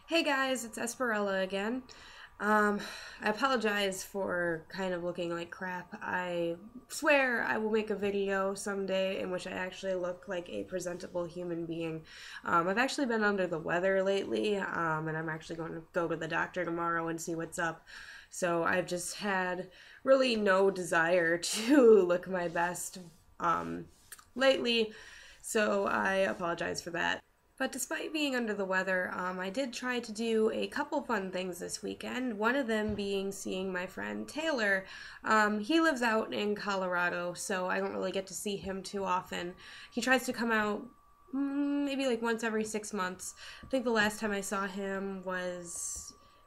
Hey guys, it's Esperella again. I apologize for kind of looking like crap. I swear I will make a video someday in which I actually look like a presentable human being. I've actually been under the weather lately, and I'm actually going to go to the doctor tomorrow and see what's up. So I've just had really no desire to look my best lately, so I apologize for that. But despite being under the weather, I did try to do a couple fun things this weekend. One of them being seeing my friend Taylor. He lives out in Colorado, so I don't really get to see him too often. He tries to come out maybe like once every 6 months. I think the last time I saw him was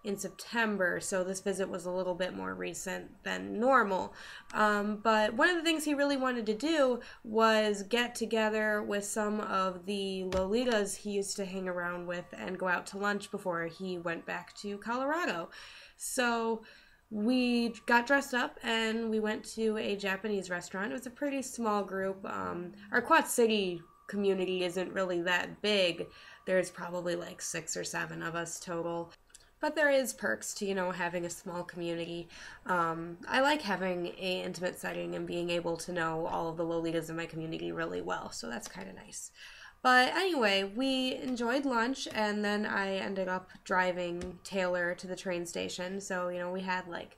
in September, so this visit was a little bit more recent than normal. But one of the things he really wanted to do was get together with some of the lolitas he used to hang around with and go out to lunch before he went back to Colorado. So we got dressed up and we went to a Japanese restaurant. It was a pretty small group. Our Quad City community isn't really that big. There's probably like 6 or 7 of us total. But there is perks to, having a small community. I like having a intimate setting and being able to know all of the Lolitas in my community really well, so that's kind of nice. But anyway, we enjoyed lunch, and then I ended up driving Taylor to the train station. So, we had like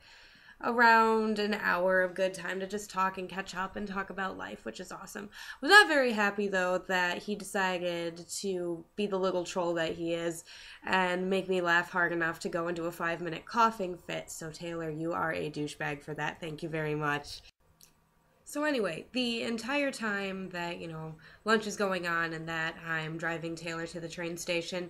around an hour of good time to just talk and catch up and talk about life, which is awesome. I was not very happy though that he decided to be the little troll that he is and make me laugh hard enough to go into a 5-minute coughing fit. So Taylor, you are a douchebag for that. Thank you very much. So anyway, the entire time that, lunch is going on and that I'm driving Taylor to the train station,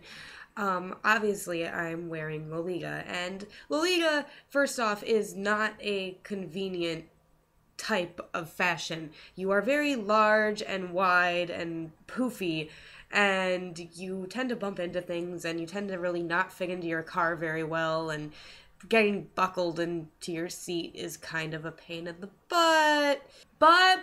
obviously I'm wearing Lolita. And Lolita, first off, is not a convenient type of fashion. You are very large and wide and poofy, and you tend to bump into things, and you tend to really not fit into your car very well, and getting buckled into your seat is kind of a pain in the butt. But,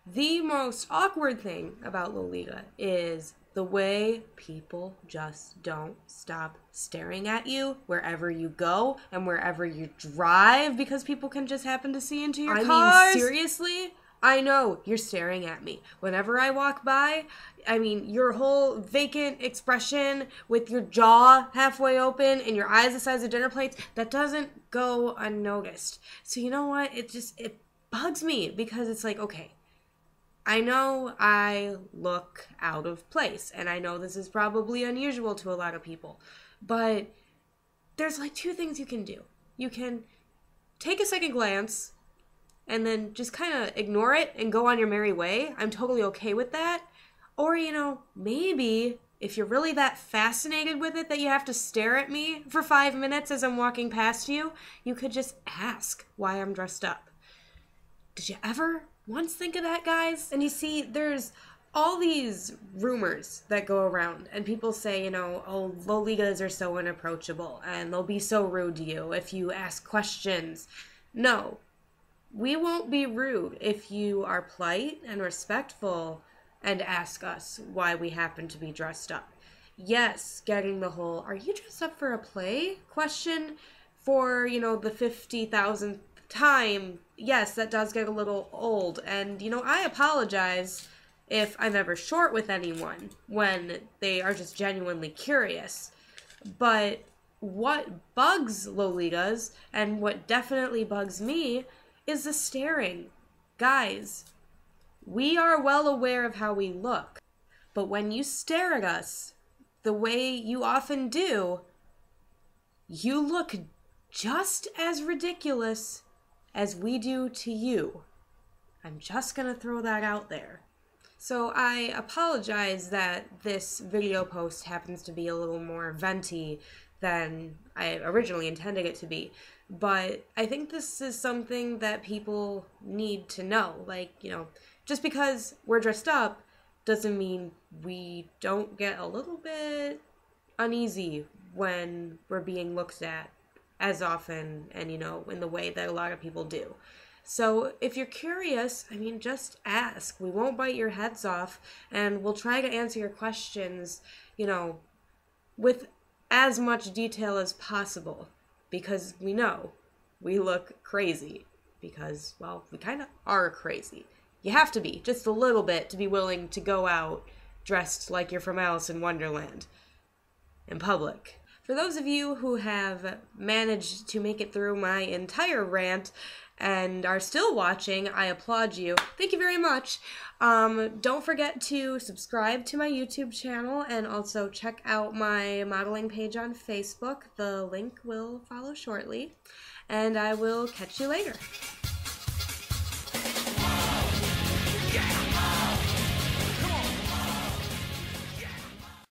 the most awkward thing about Lolita is the way people just don't stop staring at you wherever you go and wherever you drive because people can just happen to see into your cars. I mean, seriously? I know, you're staring at me. Whenever I walk by, your whole vacant expression with your jaw halfway open and your eyes the size of dinner plates, that doesn't go unnoticed. So you know what? It bugs me because it's like, okay, I know I look out of place, and I know this is probably unusual to a lot of people, but there's like 2 things you can do. You can take a second glance and then just kind of ignore it and go on your merry way. I'm totally okay with that. Or, maybe if you're really that fascinated with it that you have to stare at me for 5 minutes as I'm walking past you, you could just ask why I'm dressed up. Did you ever once think of that, guys? And you see, there's all these rumors that go around, and people say, oh, Lolitas are so unapproachable, and they'll be so rude to you if you ask questions. No, we won't be rude if you are polite and respectful and ask us why we happen to be dressed up. Yes, getting the whole, are you dressed up for a play question for, the 50,000th time, yes, that does get a little old. And, I apologize if I'm ever short with anyone when they are just genuinely curious. But what bugs Lolitas, and what definitely bugs me, is the staring. Guys, we are well aware of how we look, but when you stare at us the way you often do, you look just as ridiculous as we do to you. I'm just gonna throw that out there. So I apologize that this video post happens to be a little more venty than I originally intended it to be. But I think this is something that people need to know. Like, just because we're dressed up doesn't mean we don't get a little bit uneasy when we're being looked at as often and, in the way that a lot of people do. So if you're curious, just ask. We won't bite your heads off, and we'll try to answer your questions, with as much detail as possible because we know we look crazy because, well, we kind of are crazy. You have to be, just a little bit, to be willing to go out dressed like you're from Alice in Wonderland in public. For those of you who have managed to make it through my entire rant and are still watching, I applaud you. Thank you very much. Don't forget to subscribe to my YouTube channel and also check out my modeling page on Facebook. The link will follow shortly. And I will catch you later.